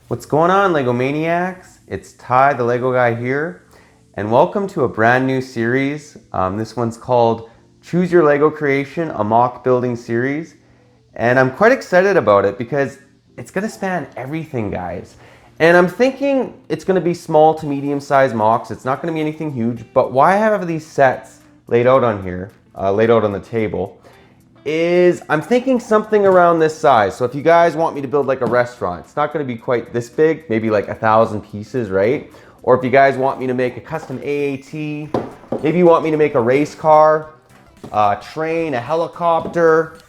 What's going on, LEGO Maniacs? It's Ty, the LEGO guy here, and welcome to a brand new series. This one's called Choose Your LEGO Creation, a mock building series. And I'm quite excited about it because it's gonna span everything, guys. And I'm thinking it's gonna be small to medium-sized mocks. It's not gonna be anything huge, but why I have these sets laid out on here, laid out on the table, is I'm thinking something around this size. So if you guys want me to build like a restaurant, it's not going to be quite this big, maybe like 1,000 pieces, right? Or if you guys want me to make a custom AAT, maybe you want me to make a race car, a train, a helicopter,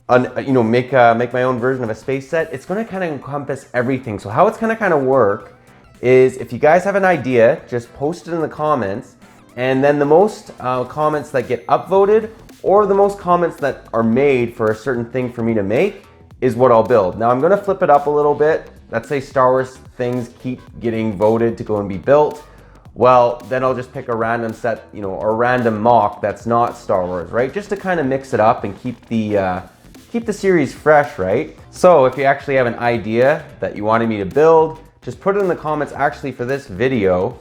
make my own version of a space set. It's going to kind of encompass everything. So how it's going to kind of work is if you guys have an idea, just post it in the comments, and then the most comments that get upvoted or the most comments that are made for a certain thing for me to make is what I'll build. Now I'm gonna flip it up a little bit. Let's say Star Wars things keep getting voted to go and be built. Well, then I'll just pick a random set, or a random mock that's not Star Wars, right? Just to kind of mix it up and keep the series fresh, right? So if you actually have an idea that you wanted me to build, just put it in the comments actually for this video,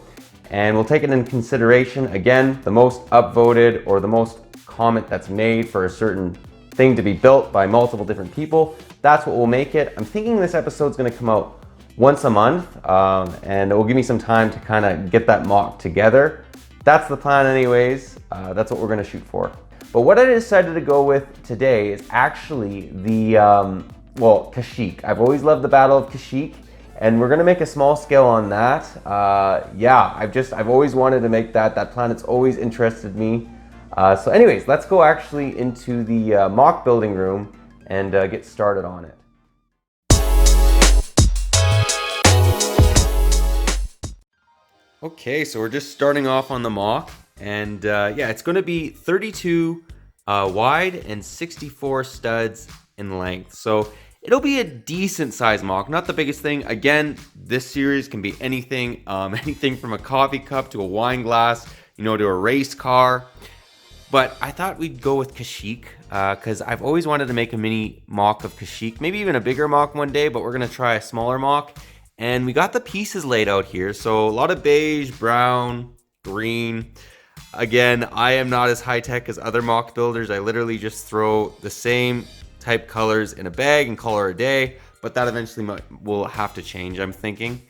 and we'll take it in consideration. Again, the most upvoted or the most comment that's made for a certain thing to be built by multiple different people, that's what will make it. I'm thinking this episode's going to come out once a month, and it will give me some time to kind of get that mock together. That's the plan anyways. That's what we're going to shoot for. But what I decided to go with today is actually the Kashyyyk. I've always loved the Battle of Kashyyyk, and we're going to make a small scale on that. I've always wanted to make that. That planet's always interested me. So anyways, let's go actually into the mock building room and get started on it. Okay, so we're just starting off on the mock, and it's going to be 32 wide and 64 studs in length. So it'll be a decent size mock, not the biggest thing. Again, this series can be anything, anything from a coffee cup to a wine glass, to a race car. But I thought we'd go with Kashyyyk because I've always wanted to make a mini mock of Kashyyyk, maybe even a bigger mock one day, but we're going to try a smaller mock. And we got the pieces laid out here. So a lot of beige, brown, green. Again, I am not as high tech as other mock builders. I literally just throw the same type colors in a bag and call it a day, but that eventually will have to change, I'm thinking.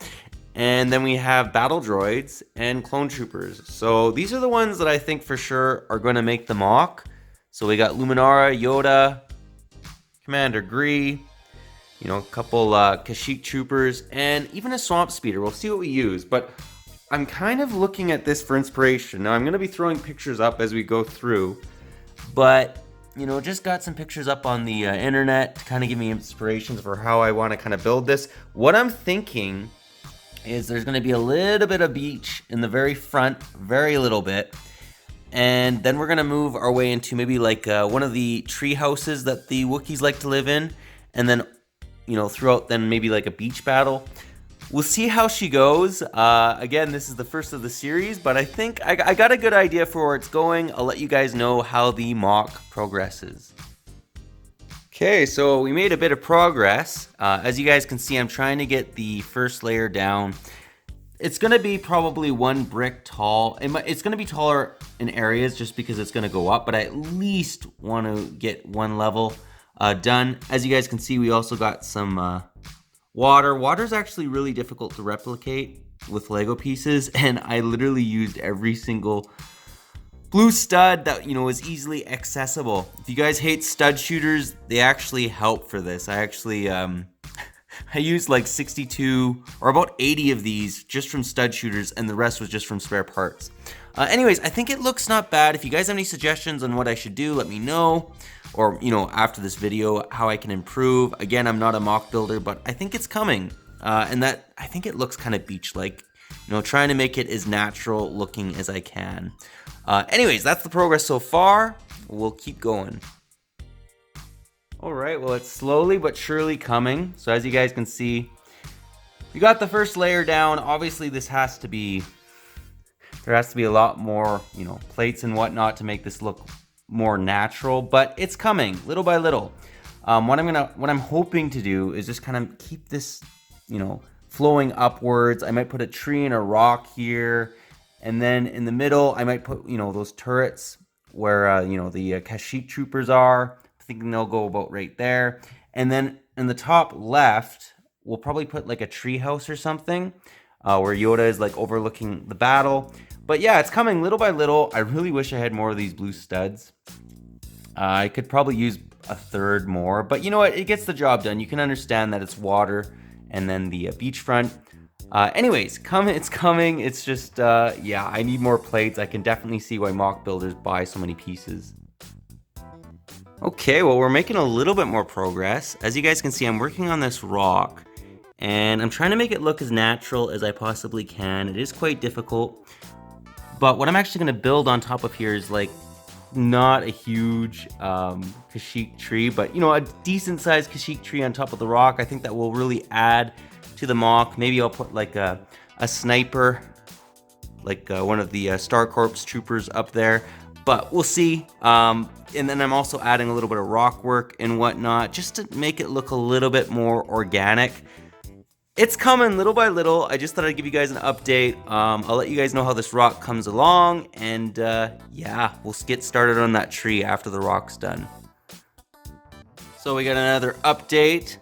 And then we have battle droids and clone troopers. So these are the ones that I think for sure are going to make the mock. So we got Luminara, Yoda, Commander Gree, a couple Kashyyyk troopers, and even a swamp speeder. We'll see what we use, but I'm kind of looking at this for inspiration. Now I'm going to be throwing pictures up as we go through, but just got some pictures up on the internet to kind of give me inspirations for how I want to kind of build this. What I'm thinking is there's going to be a little bit of beach in the very front, very little bit, and then we're going to move our way into maybe like one of the tree houses that the Wookiees like to live in, and then throughout then maybe like a beach battle. We'll see how she goes. Again, this is the first of the series, but I think I got a good idea for where it's going. I'll let you guys know how the mock progresses. Okay, so we made a bit of progress. As you guys can see, I'm trying to get the first layer down. It's going to be probably one brick tall. It's going to be taller in areas just because it's going to go up, but I at least want to get one level done. As you guys can see, we also got some water. Water's actually really difficult to replicate with Lego pieces, and I literally used every single blue stud that is easily accessible. If you guys hate stud shooters, they actually help for this. I actually I used like 62 or about 80 of these just from stud shooters, and the rest was just from spare parts. Anyways, I think it looks not bad. If you guys have any suggestions on what I should do, let me know. Or after this video, how I can improve. Again, I'm not a mock builder, but I think it's coming. And that I think it looks kind of beach-like. Trying to make it as natural looking as I can. Anyways, that's the progress so far. We'll keep going. All right, well, it's slowly but surely coming. So as you guys can see, we got the first layer down. Obviously, there has to be a lot more, plates and whatnot to make this look more natural, but it's coming little by little. What I'm hoping to do is just kind of keep this, flowing upwards. I might put a tree and a rock here. And then in the middle, I might put, those turrets where, the Kashyyyk troopers are. I'm thinking they'll go about right there. And then in the top left, we'll probably put like a tree house or something where Yoda is like overlooking the battle. But yeah, it's coming little by little. I really wish I had more of these blue studs. I could probably use a third more, but you know what? It gets the job done. You can understand that it's water and then the beachfront. Anyways, it's coming. It's just, yeah, I need more plates. I can definitely see why MOC builders buy so many pieces. Okay, well, we're making a little bit more progress. As you guys can see, I'm working on this rock, and I'm trying to make it look as natural as I possibly can. It is quite difficult, but what I'm actually going to build on top of here is like not a huge Kashyyyk tree, but a decent sized Kashyyyk tree on top of the rock. I think that will really add to the MOC. Maybe I'll put like a sniper, like one of the Star Corps troopers up there, but we'll see. And then I'm also adding a little bit of rock work and whatnot, just to make it look a little bit more organic. It's coming little by little. I just thought I'd give you guys an update. I'll let you guys know how this rock comes along, and yeah, we'll get started on that tree after the rock's done. So we got another update.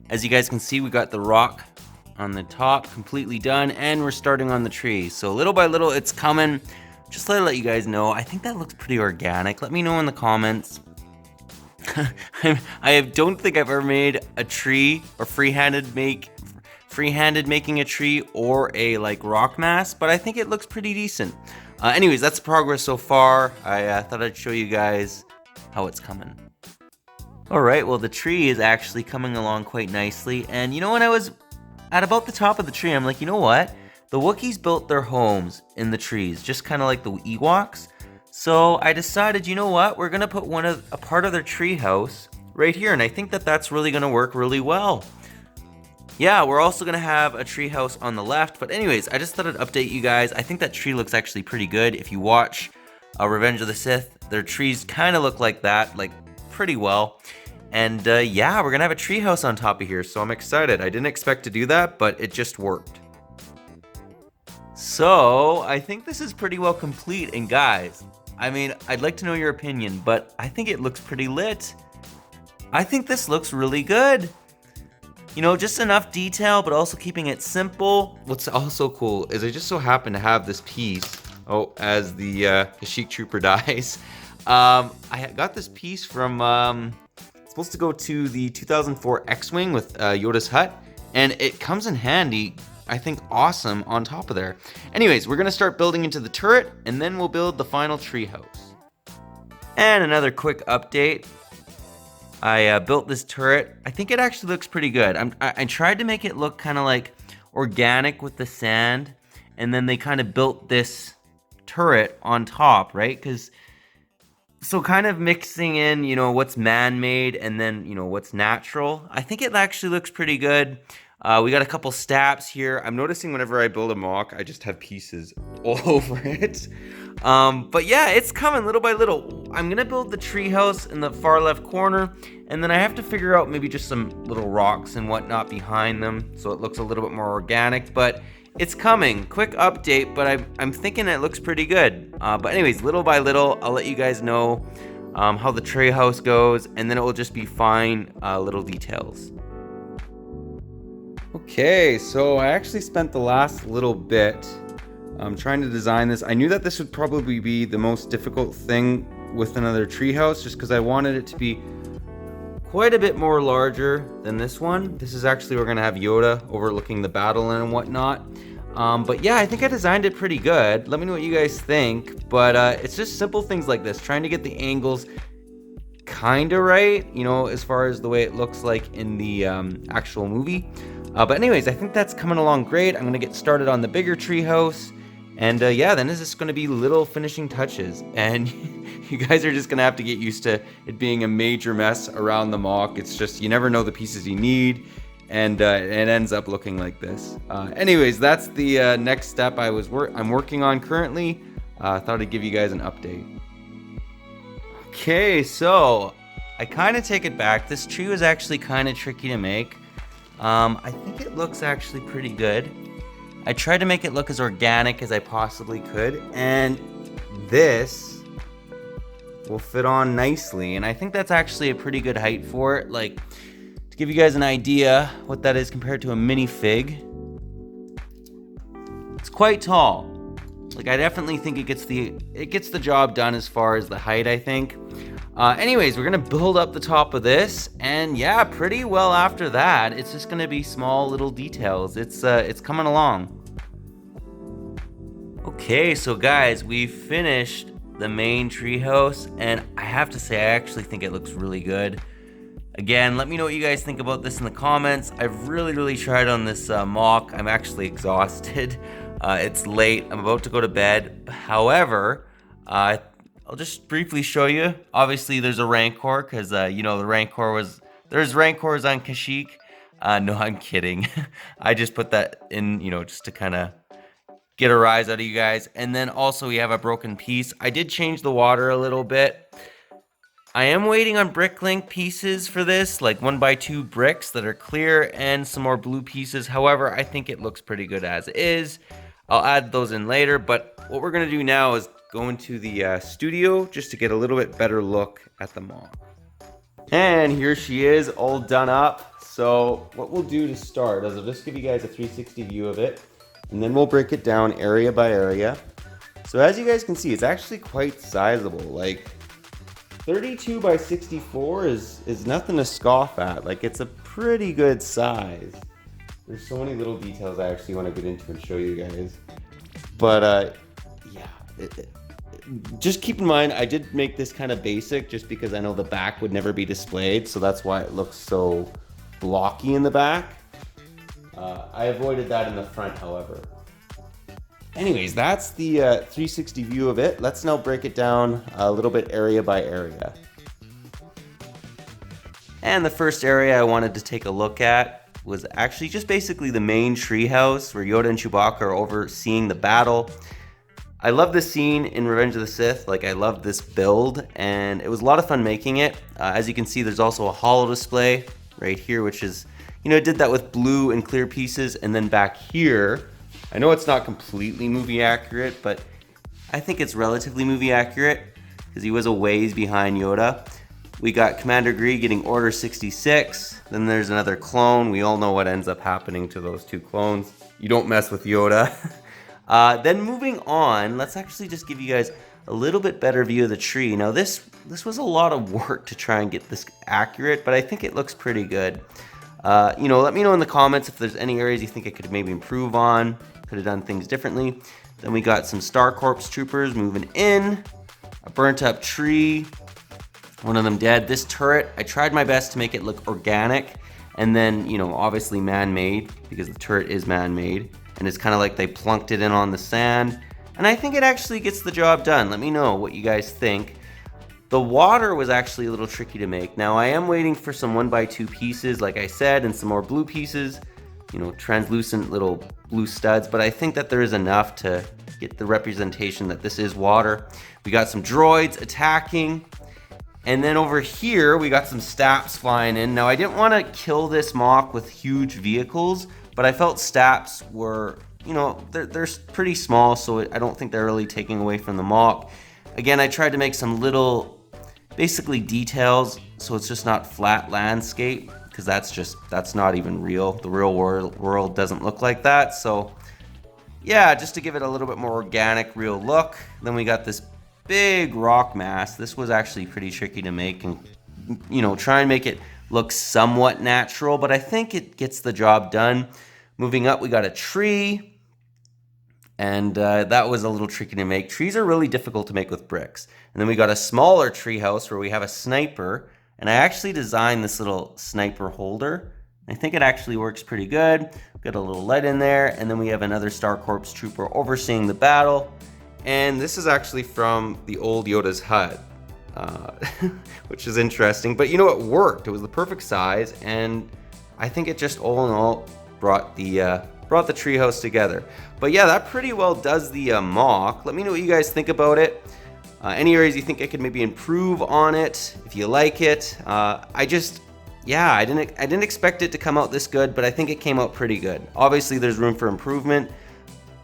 As you guys can see, we got the rock on the top completely done, and we're starting on the tree. So little by little, it's coming. Just to let you guys know, I think that looks pretty organic. Let me know in the comments. I don't think I've ever made a tree or freehanded making a tree or a like rock mass, but I think it looks pretty decent. Anyways, that's the progress so far. I thought I'd show you guys how it's coming. Alright, well the tree is actually coming along quite nicely, and when I was at about the top of the tree, I'm like, you know what? The Wookiees built their homes in the trees, just kind of like the Ewoks. So I decided, you know what? We're gonna put a part of their tree house right here, and I think that that's really gonna work really well. Yeah, we're also gonna have a tree house on the left, but anyways, I just thought I'd update you guys. I think that tree looks actually pretty good. If you watch Revenge of the Sith, their trees kind of look like that, like pretty well. And yeah, we're gonna have a tree house on top of here, so I'm excited. I didn't expect to do that, but it just worked. So I think this is pretty well complete, and guys, I mean, I'd like to know your opinion, but I think it looks pretty lit. I think this looks really good. Just enough detail, but also keeping it simple. What's also cool is I just so happen to have this piece, as the Kashyyyk trooper dies. I got this piece from, it's supposed to go to the 2004 X-Wing with Yoda's hut, and it comes in handy, I think awesome, on top of there. Anyways, we're gonna start building into the turret, and then we'll build the final treehouse. And another quick update. I built this turret. I think it actually looks pretty good. I tried to make it look kind of like organic with the sand, and then they kind of built this turret on top, right? So kind of mixing in, what's man-made and then, what's natural. I think it actually looks pretty good. We got a couple stabs here. I'm noticing whenever I build a MOC, I just have pieces all over it. But yeah, it's coming little by little. I'm gonna build the treehouse in the far left corner, and then I have to figure out maybe just some little rocks and whatnot behind them, so it looks a little bit more organic. But it's coming. Quick update, but I'm thinking it looks pretty good. But anyways, little by little, I'll let you guys know how the treehouse goes, and then it will just be fine little details. Okay, so I actually spent the last little bit trying to design this. I knew that this would probably be the most difficult thing with another treehouse, just because I wanted it to be quite a bit more larger than this one. This is actually, we're gonna have Yoda overlooking the battle and whatnot. But yeah, I think I designed it pretty good. Let me know what you guys think. But it's just simple things like this, trying to get the angles kind of right, as far as the way it looks like in the actual movie. But anyways, I think that's coming along great. I'm gonna get started on the bigger treehouse, and yeah, then it's just gonna be little finishing touches, and you guys are just gonna have to get used to it being a major mess around the MOC. It's just, you never know the pieces you need, and it ends up looking like this. Anyways, that's the next step I'm working on currently. Thought I'd give you guys an update. Okay, so I kind of take it back. This tree was actually kind of tricky to make. I think it looks actually pretty good. I tried to make it look as organic as I possibly could, and this will fit on nicely. And I think that's actually a pretty good height for it. Like, to give you guys an idea what that is compared to a minifig, it's quite tall. Like, I definitely think it gets the job done as far as the height, I think. Anyways, we're gonna build up the top of this, and yeah, pretty well after that, it's just gonna be small little details. It's coming along. Okay, so guys, we finished the main treehouse, and I have to say, I actually think it looks really good. Again, let me know what you guys think about this in the comments. I've really tried on this MOC. I'm actually exhausted. It's late. I'm about to go to bed. However, I'll just briefly show you. Obviously, there's a Rancor because there's Rancors on Kashyyyk. No, I'm kidding. I just put that in, just to kind of get a rise out of you guys. And then also we have a broken piece. I did change the water a little bit. I am waiting on bricklink pieces for this, like 1x2 bricks that are clear and some more blue pieces. However, I think it looks pretty good as is. I'll add those in later, but what we're gonna do now is go into the studio just to get a little bit better look at the MOC. And here she is, all done up. So what we'll do to start is I'll just give you guys a 360 view of it, and then we'll break it down area by area. So as you guys can see, it's actually quite sizable. Like 32 by 64 is nothing to scoff at. Like, it's a pretty good size. There's so many little details I actually want to get into and show you guys. But yeah, just keep in mind, I did make this kind of basic just because I know the back would never be displayed. So that's why it looks so blocky in the back. I avoided that in the front, however. Anyways, that's the 360 view of it. Let's now break it down a little bit area by area. And the first area I wanted to take a look at was actually just basically the main treehouse where Yoda and Chewbacca are overseeing the battle. I love this scene in Revenge of the Sith. Like, I love this build, and it was a lot of fun making it. As you can see, there's also a holo display right here, which is, it did that with blue and clear pieces. And then back here, I know it's not completely movie accurate, but I think it's relatively movie accurate because he was a ways behind Yoda. We got Commander Gree getting Order 66. Then there's another clone. We all know what ends up happening to those two clones. You don't mess with Yoda. Then moving on, let's actually just give you guys a little bit better view of the tree. Now this was a lot of work to try and get this accurate, but I think it looks pretty good. Let me know in the comments if there's any areas you think I could maybe improve on. Could have done things differently. Then we got some Star Corps troopers moving in. A burnt up tree. One of them dead. This turret, I tried my best to make it look organic. And then, obviously man-made, because the turret is man-made. And it's kind of like they plunked it in on the sand. And I think it actually gets the job done. Let me know what you guys think. The water was actually a little tricky to make. Now I am waiting for some 1x2 pieces, like I said, and some more blue pieces. Translucent little blue studs, but I think that there is enough to get the representation that this is water. We got some droids attacking, and then over here we got some staps flying in. Now I didn't want to kill this MOC with huge vehicles, but I felt staps were, they're pretty small, so I don't think they're really taking away from the MOC. Again, I tried to make some little, basically details, so it's just not flat landscape, because that's not even real. The real world doesn't look like that. So yeah, just to give it a little bit more organic, real look. Then we got this big rock mass. This was actually pretty tricky to make and, try and make it look somewhat natural, but I think it gets the job done. Moving up, we got a tree, and that was a little tricky to make. Trees are really difficult to make with bricks. And then we got a smaller tree house where we have a sniper. And I actually designed this little sniper holder. I think it actually works pretty good. Got a little light in there, and then we have another Star Corps trooper overseeing the battle. And this is actually from the old Yoda's hut, which is interesting. But it worked. It was the perfect size, and I think it just all in all brought the treehouse together. But yeah, that pretty well does the MOC. Let me know what you guys think about it. Any areas you think I could maybe improve on it, if you like it. I just, yeah, I didn't expect it to come out this good, but I think it came out pretty good. Obviously, there's room for improvement,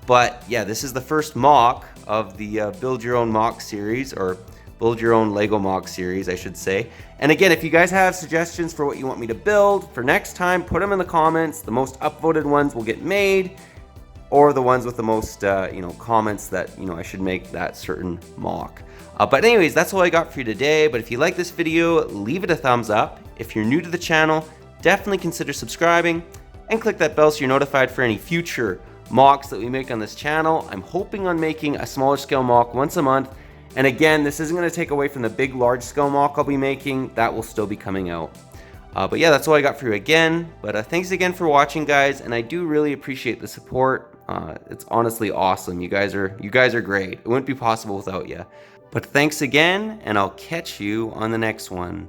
but yeah, this is the first MOC of the Build Your Own MOC series, or Build Your Own LEGO MOC series, I should say. And again, if you guys have suggestions for what you want me to build for next time, put them in the comments. The most upvoted ones will get made, or the ones with the most comments that I should make that certain MOC. But anyways, that's all I got for you today. But if you like this video, leave it a thumbs up. If you're new to the channel, definitely consider subscribing and click that bell so you're notified for any future MOCs that we make on this channel. I'm hoping on making a smaller scale MOC once a month. And again, this isn't going to take away from the big large scale MOC I'll be making. That will still be coming out. But yeah, that's all I got for you again. But thanks again for watching, guys, and I do really appreciate the support. It's honestly awesome. You guys are great. It wouldn't be possible without you. But thanks again, and I'll catch you on the next one.